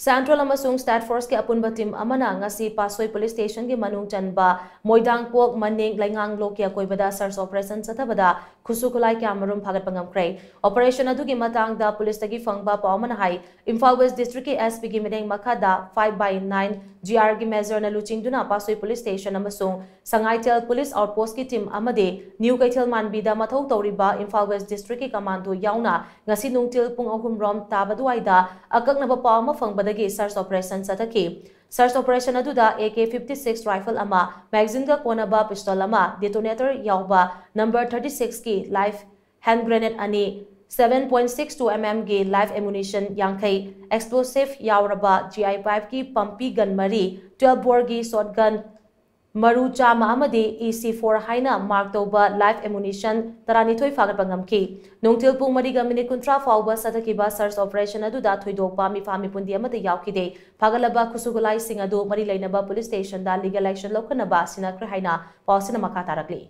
Central amasung State Force ke apunba team amana ngasi Patsoi Police Station ke manung chanba Moidangpok Maning Leinganglok ke akoibada search operation Chathabada Khutsu-Khutlai Kayamarum phagatpa ngamkhre. Operation adu ki matangda police tagi fangba paumana hai Imphal West District ke SP ki mideng makada 5/9 GR ki measure na luchingduna Patsoi Police Station amasung Sangaitel Police Outpost ki team amade New Kaitel Manbida mathau tawriba Imphal West District ki commando yauna ngasi nungtil pung 3 rom tabaduaida akaknaba pauma fangbada search operation Sathaki. Search operation aduda AK-56 rifle ama, magazine ka konaba pistol ama, detonator yauba, number 36 ki live hand grenade ani, 7.62 mm ki live ammunition yangkai, explosive yauraba GI5 ki pumpy gun mari, 12 bore ki shotgun Maru chama amadi EC4 haina mark toba live ammunition taranithoi phagatpa ngamki nongtil pung mariga minute kuntra fauba sathakiba search operation aduda thoidokpa mifami pundi amada yaukide phagalaba Khutsu-Khutlai sing adu mari leinaba police station da legal action lokhanaba sinakre haina pausina makha tarakli